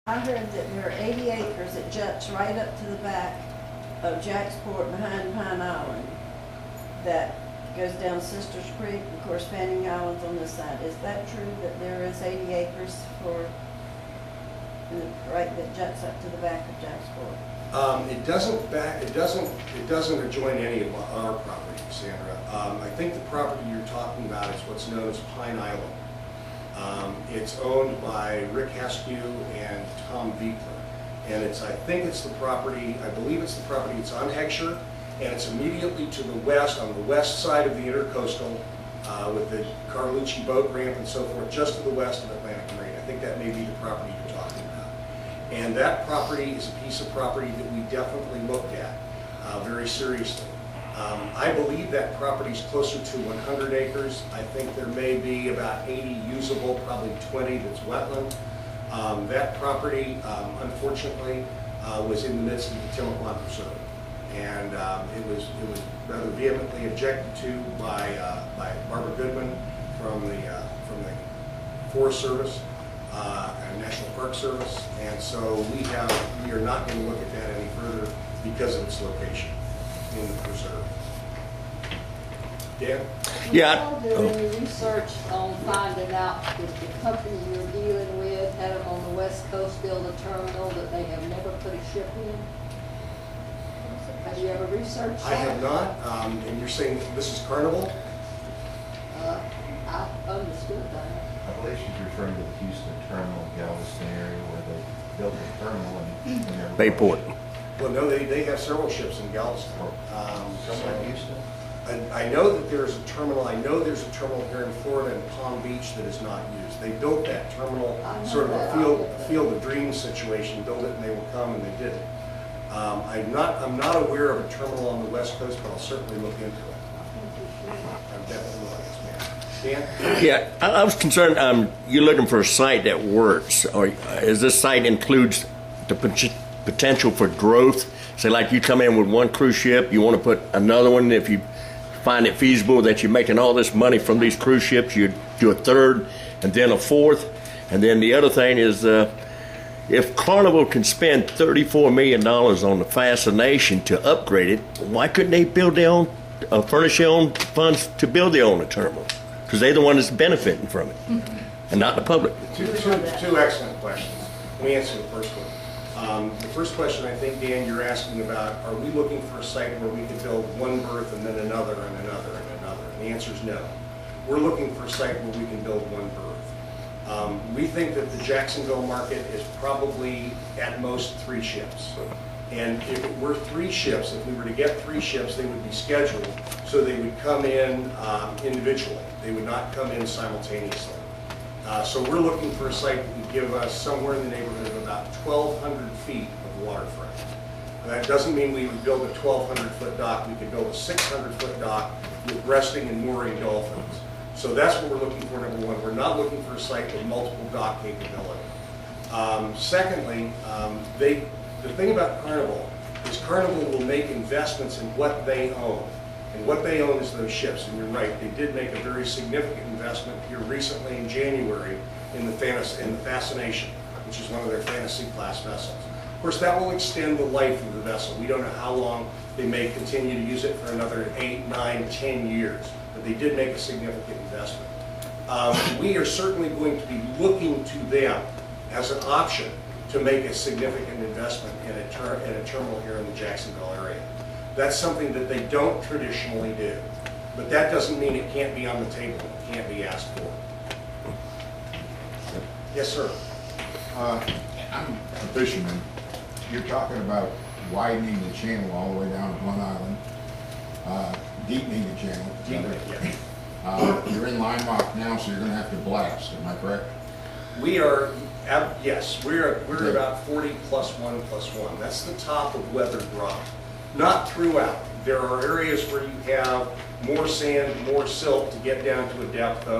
I heard that there are 80 acres that juts right up to the back of Jacksport behind Pine Island that goes down Sisters Creek. Of course, Fanning Island's on this side. Is that true that there is 80 acres for, right, that juts up to the back of Jacksport? It doesn't adjoin any of our property, Sandra. I think the property you're talking about is what's known as Pine Island. It's owned by Rick Haskew and Tom Beekler. And I believe it's the property, it's on Heckscher, and it's immediately to the west, on the west side of the Intercoastal, with the Carlucci boat ramp and so forth, just to the west of Atlantic Marine. I think that may be the property you're talking about. And that property is a piece of property that we definitely looked at very seriously. I believe that property is closer to 100 acres. I think there may be about 80 usable, probably 20 that's wetland. That property, unfortunately, was in the midst of the Tillamook Preserve, and it was rather vehemently objected to by Barbara Goodman from the Forest Service and National Park Service, and so we are not going to look at that any further because of its location in the preserve. Dan? Yeah. Did any research on finding out if the company you're dealing with had them on the West Coast build a terminal that they have never put a ship in? Have you ever researched that? I have not, and you're saying this is Carnival? I understood that. I believe she's referring to the Houston terminal in Galveston area where they built a terminal and never. Bayport. Well, no, they have several ships in Galveston. Somewhere in Houston? I know that there's a terminal. I know there's a terminal here in Florida in Palm Beach that is not used. They built that terminal, sort of a field of dreams situation. Built it and they will come, and they did it. I'm not aware of a terminal on the West Coast, but I'll certainly look into it. I'm definitely looking, Dan? Yeah, I was concerned, you're looking for a site that works, or is this site includes the potential for growth? Say like you come in with one cruise ship, you want to put another one, if you find it feasible that you're making all this money from these cruise ships, you do a third and then a fourth. And then the other thing is, if Carnival can spend $34 million on the Fascination to upgrade it, why couldn't they build their own, furnish their own funds to build their own terminal? Because they're the one that's benefiting from it, and not the public. Two excellent questions. Let me answer the first one. The first question, I think, Dan, you're asking about, are we looking for a site where we could build one berth and then another and another and another? And the answer is no. We're looking for a site where we can build one berth. We think that the Jacksonville market is probably at most 3 ships. And if it were 3 ships, if we were to get 3 ships, they would be scheduled so they would come in individually. They would not come in simultaneously. So we're looking for a site that would give us somewhere in the neighborhood of about 1,200 feet of waterfront. That doesn't mean we would build a 1,200-foot dock. We could build a 600-foot dock with resting and mooring dolphins. So that's what we're looking for, number one. We're not looking for a site with multiple dock capability. Secondly, the thing about Carnival is Carnival will make investments in what they own. And what they own is those ships. And you're right, they did make a very significant investment here recently in January in the Fascination, which is one of their fantasy class vessels. Of course, that will extend the life of the vessel. We don't know how long they may continue to use it, for another 8, 9, 10 years. But they did make a significant investment. We are certainly going to be looking to them as an option to make a significant investment in a terminal here in the Jacksonville area. That's something that they don't traditionally do. But that doesn't mean it can't be on the table, it can't be asked for. Yes, sir. I'm a fisherman. You're talking about widening the channel all the way down to one island, deepening the channel. Deepening, You're in line rock now, so you're going to have to blast. Am I correct? We are, yes, we're about 40 +1 +1. That's the top of weathered rock. Not throughout. There are areas where you have more sand, more silt to get down to a depth of